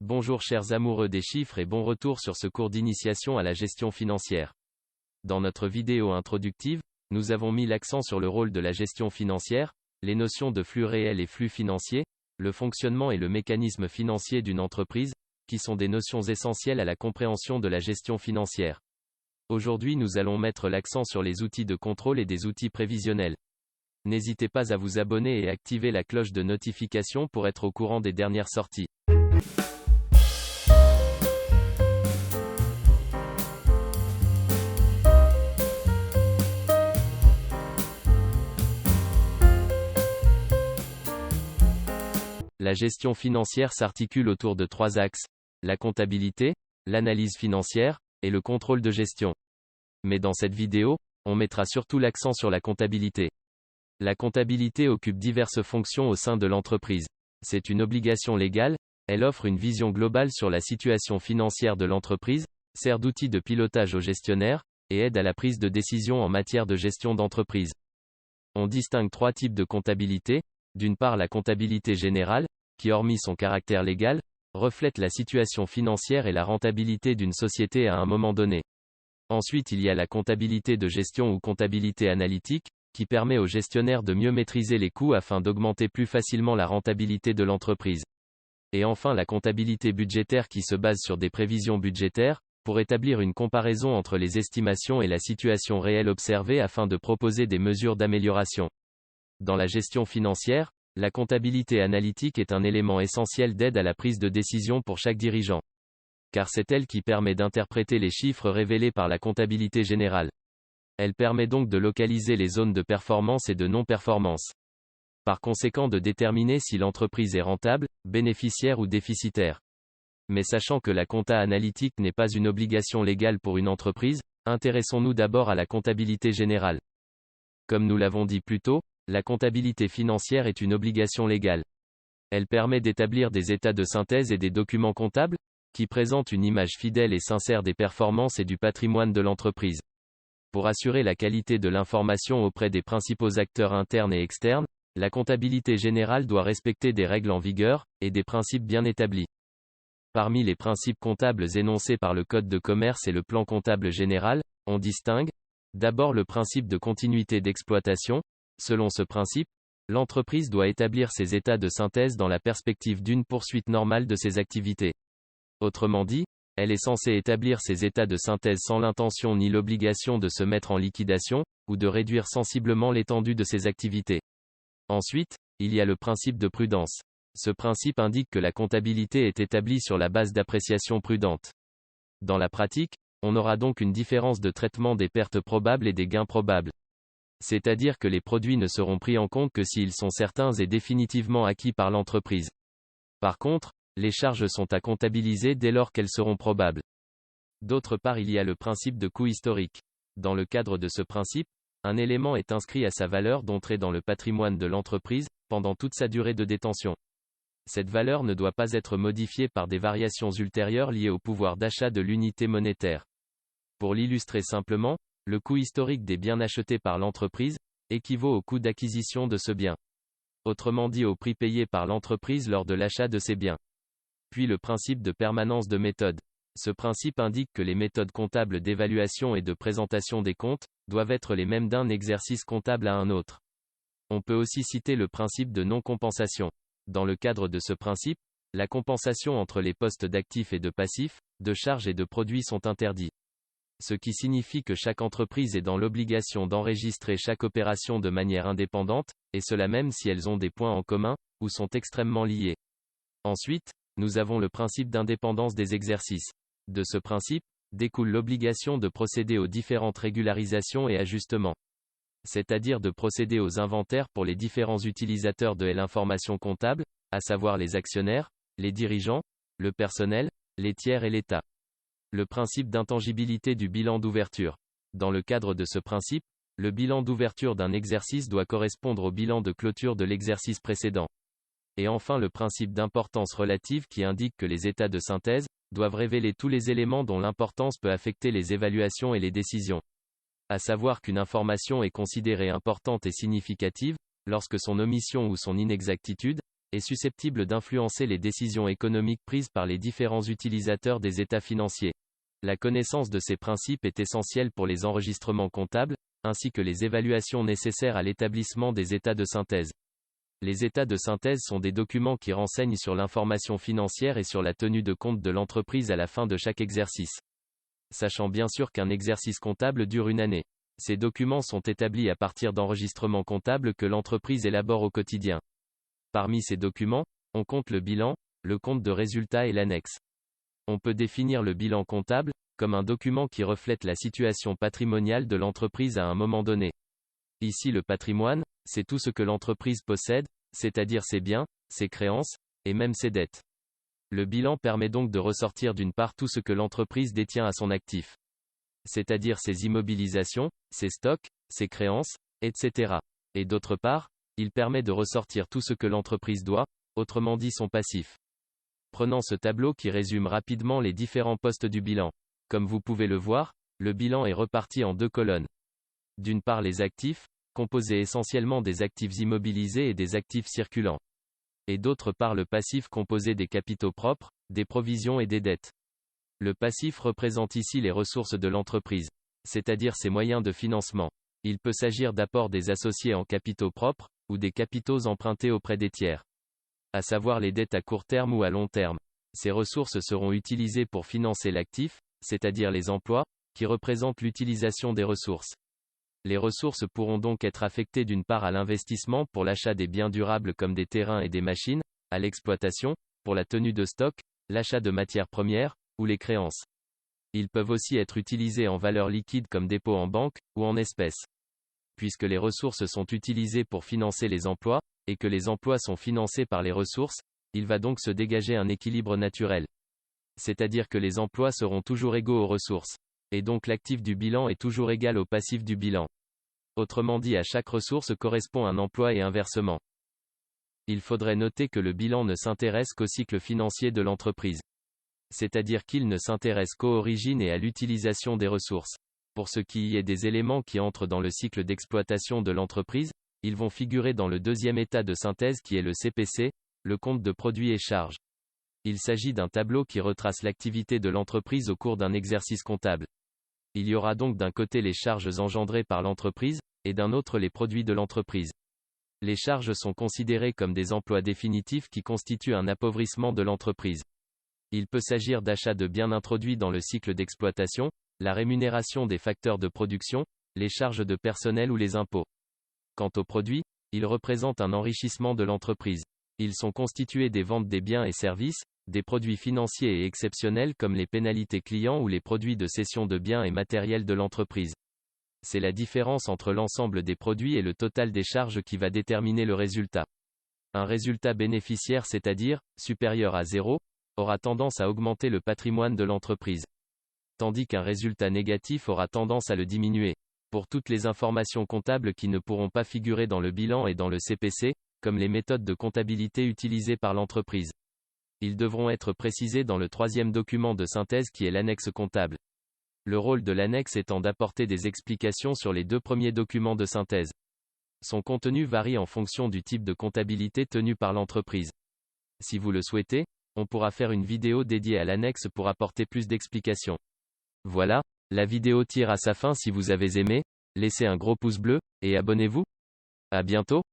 Bonjour chers amoureux des chiffres et bon retour sur ce cours d'initiation à la gestion financière. Dans notre vidéo introductive, nous avons mis l'accent sur le rôle de la gestion financière, les notions de flux réel et flux financier, le fonctionnement et le mécanisme financier d'une entreprise, qui sont des notions essentielles à la compréhension de la gestion financière. Aujourd'hui nous allons mettre l'accent sur les outils de contrôle et des outils prévisionnels. N'hésitez pas à vous abonner et activer la cloche de notification pour être au courant des dernières sorties. La gestion financière s'articule autour de 3 axes, la comptabilité, l'analyse financière, et le contrôle de gestion. Mais dans cette vidéo, on mettra surtout l'accent sur la comptabilité. La comptabilité occupe diverses fonctions au sein de l'entreprise. C'est une obligation légale, elle offre une vision globale sur la situation financière de l'entreprise, sert d'outil de pilotage aux gestionnaires, et aide à la prise de décision en matière de gestion d'entreprise. On distingue 3 types de comptabilité. D'une part la comptabilité générale, qui hormis son caractère légal, reflète la situation financière et la rentabilité d'une société à un moment donné. Ensuite il y a la comptabilité de gestion ou comptabilité analytique, qui permet aux gestionnaires de mieux maîtriser les coûts afin d'augmenter plus facilement la rentabilité de l'entreprise. Et enfin la comptabilité budgétaire qui se base sur des prévisions budgétaires, pour établir une comparaison entre les estimations et la situation réelle observée afin de proposer des mesures d'amélioration. Dans la gestion financière, la comptabilité analytique est un élément essentiel d'aide à la prise de décision pour chaque dirigeant. Car c'est elle qui permet d'interpréter les chiffres révélés par la comptabilité générale. Elle permet donc de localiser les zones de performance et de non-performance. Par conséquent de déterminer si l'entreprise est rentable, bénéficiaire ou déficitaire. Mais sachant que la compta analytique n'est pas une obligation légale pour une entreprise, intéressons-nous d'abord à la comptabilité générale. Comme nous l'avons dit plus tôt, la comptabilité financière est une obligation légale. Elle permet d'établir des états de synthèse et des documents comptables, qui présentent une image fidèle et sincère des performances et du patrimoine de l'entreprise. Pour assurer la qualité de l'information auprès des principaux acteurs internes et externes, la comptabilité générale doit respecter des règles en vigueur, et des principes bien établis. Parmi les principes comptables énoncés par le Code de commerce et le plan comptable général, on distingue, d'abord le principe de continuité d'exploitation. Selon ce principe, l'entreprise doit établir ses états de synthèse dans la perspective d'une poursuite normale de ses activités. Autrement dit, elle est censée établir ses états de synthèse sans l'intention ni l'obligation de se mettre en liquidation, ou de réduire sensiblement l'étendue de ses activités. Ensuite, il y a le principe de prudence. Ce principe indique que la comptabilité est établie sur la base d'appréciation prudente. Dans la pratique, on aura donc une différence de traitement des pertes probables et des gains probables. C'est-à-dire que les produits ne seront pris en compte que s'ils sont certains et définitivement acquis par l'entreprise. Par contre, les charges sont à comptabiliser dès lors qu'elles seront probables. D'autre part il y a le principe de coût historique. Dans le cadre de ce principe, un élément est inscrit à sa valeur d'entrée dans le patrimoine de l'entreprise, pendant toute sa durée de détention. Cette valeur ne doit pas être modifiée par des variations ultérieures liées au pouvoir d'achat de l'unité monétaire. Pour l'illustrer simplement, le coût historique des biens achetés par l'entreprise équivaut au coût d'acquisition de ce bien. Autrement dit au prix payé par l'entreprise lors de l'achat de ces biens. Puis le principe de permanence de méthode. Ce principe indique que les méthodes comptables d'évaluation et de présentation des comptes doivent être les mêmes d'un exercice comptable à un autre. On peut aussi citer le principe de non-compensation. Dans le cadre de ce principe, la compensation entre les postes d'actifs et de passifs, de charges et de produits sont interdits. Ce qui signifie que chaque entreprise est dans l'obligation d'enregistrer chaque opération de manière indépendante, et cela même si elles ont des points en commun, ou sont extrêmement liées. Ensuite, nous avons le principe d'indépendance des exercices. De ce principe, découle l'obligation de procéder aux différentes régularisations et ajustements. C'est-à-dire de procéder aux inventaires pour les différents utilisateurs de l'information comptable, à savoir les actionnaires, les dirigeants, le personnel, les tiers et l'État. Le principe d'intangibilité du bilan d'ouverture. Dans le cadre de ce principe, le bilan d'ouverture d'un exercice doit correspondre au bilan de clôture de l'exercice précédent. Et enfin le principe d'importance relative qui indique que les états de synthèse doivent révéler tous les éléments dont l'importance peut affecter les évaluations et les décisions. À savoir qu'une information est considérée importante et significative, lorsque son omission ou son inexactitude est susceptible d'influencer les décisions économiques prises par les différents utilisateurs des états financiers. La connaissance de ces principes est essentielle pour les enregistrements comptables, ainsi que les évaluations nécessaires à l'établissement des états de synthèse. Les états de synthèse sont des documents qui renseignent sur l'information financière et sur la tenue de compte de l'entreprise à la fin de chaque exercice. Sachant bien sûr qu'un exercice comptable dure une année. Ces documents sont établis à partir d'enregistrements comptables que l'entreprise élabore au quotidien. Parmi ces documents, on compte le bilan, le compte de résultat et l'annexe. On peut définir le bilan comptable comme un document qui reflète la situation patrimoniale de l'entreprise à un moment donné. Ici, le patrimoine, c'est tout ce que l'entreprise possède, c'est-à-dire ses biens, ses créances, et même ses dettes. Le bilan permet donc de ressortir d'une part tout ce que l'entreprise détient à son actif, c'est-à-dire ses immobilisations, ses stocks, ses créances, etc. Et d'autre part, il permet de ressortir tout ce que l'entreprise doit, autrement dit son passif. Prenons ce tableau qui résume rapidement les différents postes du bilan. Comme vous pouvez le voir, le bilan est reparti en deux colonnes. D'une part les actifs, composés essentiellement des actifs immobilisés et des actifs circulants. Et d'autre part le passif composé des capitaux propres, des provisions et des dettes. Le passif représente ici les ressources de l'entreprise, c'est-à-dire ses moyens de financement. Il peut s'agir d'apports des associés en capitaux propres, ou des capitaux empruntés auprès des tiers. À savoir les dettes à court terme ou à long terme. Ces ressources seront utilisées pour financer l'actif, c'est-à-dire les emplois, qui représentent l'utilisation des ressources. Les ressources pourront donc être affectées d'une part à l'investissement pour l'achat des biens durables comme des terrains et des machines, à l'exploitation, pour la tenue de stock, l'achat de matières premières, ou les créances. Ils peuvent aussi être utilisés en valeur liquide comme dépôt en banque, ou en espèces. Puisque les ressources sont utilisées pour financer les emplois, et que les emplois sont financés par les ressources, il va donc se dégager un équilibre naturel. C'est-à-dire que les emplois seront toujours égaux aux ressources. Et donc l'actif du bilan est toujours égal au passif du bilan. Autrement dit, à chaque ressource correspond un emploi et inversement. Il faudrait noter que le bilan ne s'intéresse qu'au cycle financier de l'entreprise. C'est-à-dire qu'il ne s'intéresse qu'aux origines et à l'utilisation des ressources. Pour ce qui y est des éléments qui entrent dans le cycle d'exploitation de l'entreprise, ils vont figurer dans le deuxième état de synthèse qui est le CPC, le compte de produits et charges. Il s'agit d'un tableau qui retrace l'activité de l'entreprise au cours d'un exercice comptable. Il y aura donc d'un côté les charges engendrées par l'entreprise, et d'un autre les produits de l'entreprise. Les charges sont considérées comme des emplois définitifs qui constituent un appauvrissement de l'entreprise. Il peut s'agir d'achats de biens introduits dans le cycle d'exploitation, la rémunération des facteurs de production, les charges de personnel ou les impôts. Quant aux produits, ils représentent un enrichissement de l'entreprise. Ils sont constitués des ventes des biens et services, des produits financiers et exceptionnels comme les pénalités clients ou les produits de cession de biens et matériel de l'entreprise. C'est la différence entre l'ensemble des produits et le total des charges qui va déterminer le résultat. Un résultat bénéficiaire, c'est-à-dire supérieur à 0, aura tendance à augmenter le patrimoine de l'entreprise. Tandis qu'un résultat négatif aura tendance à le diminuer. Pour toutes les informations comptables qui ne pourront pas figurer dans le bilan et dans le CPC, comme les méthodes de comptabilité utilisées par l'entreprise, ils devront être précisés dans le troisième document de synthèse qui est l'annexe comptable. Le rôle de l'annexe étant d'apporter des explications sur les deux premiers documents de synthèse. Son contenu varie en fonction du type de comptabilité tenu par l'entreprise. Si vous le souhaitez, on pourra faire une vidéo dédiée à l'annexe pour apporter plus d'explications. Voilà, la vidéo tire à sa fin. Si vous avez aimé, laissez un gros pouce bleu, et abonnez-vous. À bientôt.